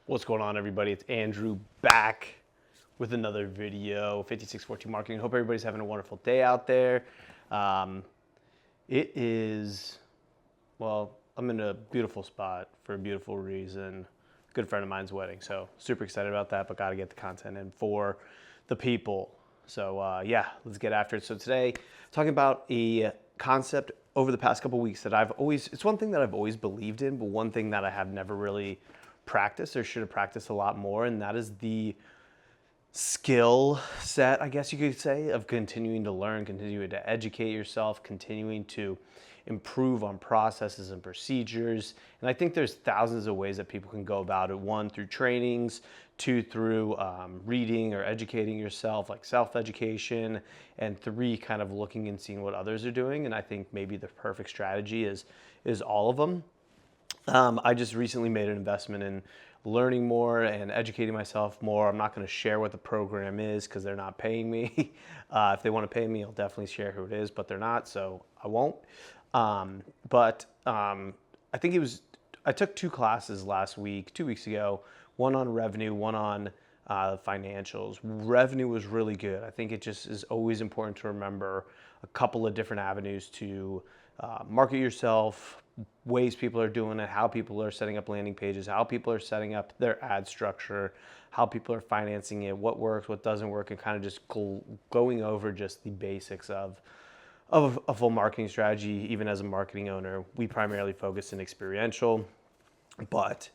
What's going on, everybody? It's Andrew back with another video, 5614 Marketing. Hope everybody's having a wonderful day out there. It is, well, I'm in a beautiful spot for a beautiful reason. Good friend of mine's wedding, so super excited about that, but got to get the content in for the people. So yeah, let's get after it. So today, talking about a concept over the past couple weeks that it's one thing that I've always believed in, but one thing that I have never really practiced or should have practiced a lot more, and that is the skill set, I guess you could say, of continuing to learn, continuing to educate yourself, continuing to improve on processes and procedures. And I think there's thousands of ways that people can go about it. One, through trainings, two, through reading or educating yourself, like self-education, and three, kind of looking and seeing what others are doing. And I think maybe the perfect strategy is all of them. I just recently made an investment in learning more and educating myself more. I'm not going to share what the program is because they're not paying me. If they want to pay me, I'll definitely share who it is, but they're not, so I won't. I think I took two classes last week, 2 weeks ago, one on revenue, one on financials. Revenue was really good. I think it just is always important to remember a couple of different avenues to market yourself, ways people are doing it, how people are setting up landing pages, how people are setting up their ad structure, how people are financing it, what works, what doesn't work, and kind of just going over just the basics of a full marketing strategy. Even as a marketing owner, we primarily focus in experiential, but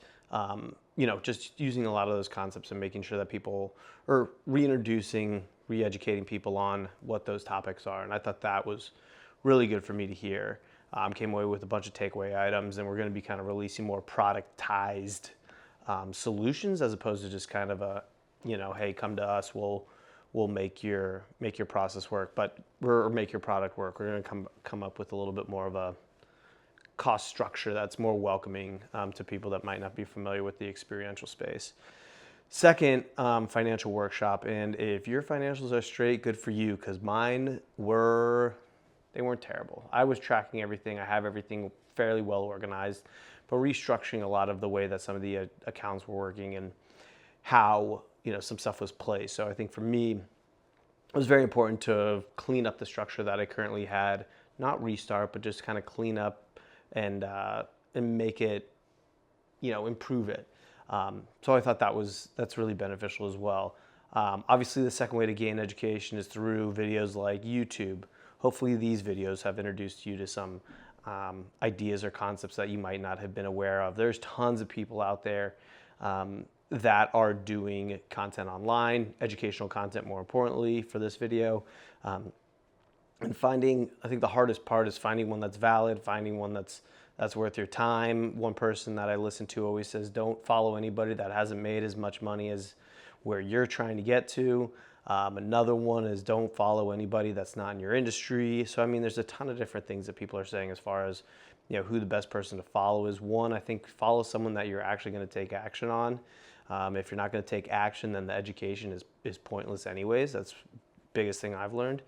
just using a lot of those concepts and making sure that people are reintroducing, re-educating people on what those topics are. And I thought that was really good for me to hear. Came away with a bunch of takeaway items, and we're going to be kind of releasing more productized solutions as opposed to just kind of a, hey, come to us, we'll make your process work, or make your product work. We're going to come up with a little bit more of a cost structure that's more welcoming to people that might not be familiar with the experiential space. Second, financial workshop, and if your financials are straight, good for you, because mine they weren't terrible. I was tracking everything. I have everything fairly well organized, but restructuring a lot of the way that some of the accounts were working and how some stuff was placed. So I think for me, it was very important to clean up the structure that I currently had, not restart, but just kind of clean up and make it, improve it. So I thought that's really beneficial as well. Obviously, the second way to gain education is through videos like YouTube. Hopefully these videos have introduced you to some ideas or concepts that you might not have been aware of. There's tons of people out there that are doing content online, educational content more importantly for this video. And I think the hardest part is finding one that's valid, finding one that's worth your time. One person that I listen to always says, don't follow anybody that hasn't made as much money as where you're trying to get to. Another one is don't follow anybody that's not in your industry. So, I mean, there's a ton of different things that people are saying as far as, who the best person to follow is. One, I think follow someone that you're actually going to take action on. If you're not going to take action, then the education is pointless anyways. That's the biggest thing I've learned.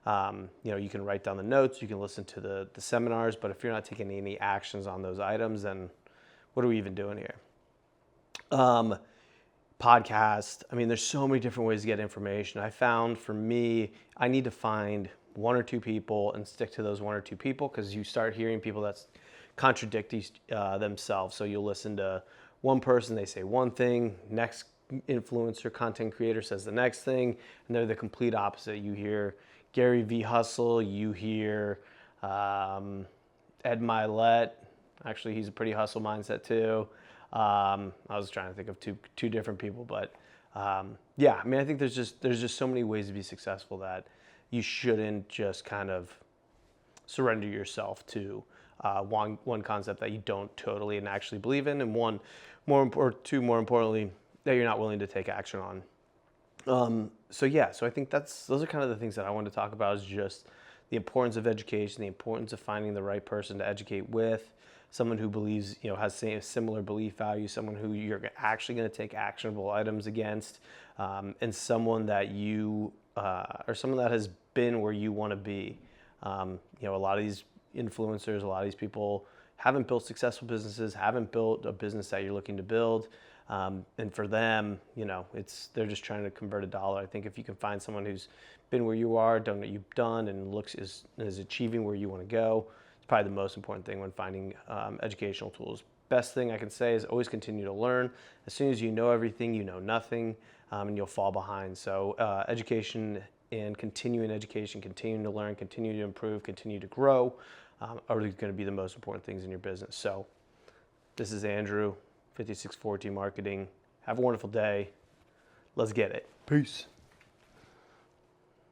You can write down the notes, you can listen to the seminars, but if you're not taking any actions on those items, then what are we even doing here? Podcast. I mean, there's so many different ways to get information. I found for me, I need to find one or two people and stick to those one or two people, because you start hearing people that contradict themselves. So you'll listen to one person, they say one thing, next influencer, content creator says the next thing, and they're the complete opposite. You hear Gary V. Hustle, you hear Ed Milet. Actually, he's a pretty hustle mindset too. I was trying to think of two different people, but yeah, I mean, I think there's just so many ways to be successful that you shouldn't just kind of surrender yourself to one concept that you don't totally and actually believe in, and more importantly, that you're not willing to take action on. So I think those are kind of the things that I wanted to talk about, is just the importance of education, the importance of finding the right person to educate with, someone who believes, has a similar belief value, someone who you're actually going to take actionable items against, and someone that or someone that has been where you want to be. A lot of these influencers, a lot of these people haven't built successful businesses, haven't built a business that you're looking to build. And for them, they're just trying to convert a dollar. I think if you can find someone who's been where you are, done what you've done, and is achieving where you want to go, it's probably the most important thing when finding educational tools. Best thing I can say is always continue to learn. As soon as you know everything, you know nothing, and you'll fall behind. So education and continuing education, continuing to learn, continue to improve, continue to grow are going to be the most important things in your business. So this is Andrew, 5614 Marketing. Have a wonderful day. Let's get it. Peace.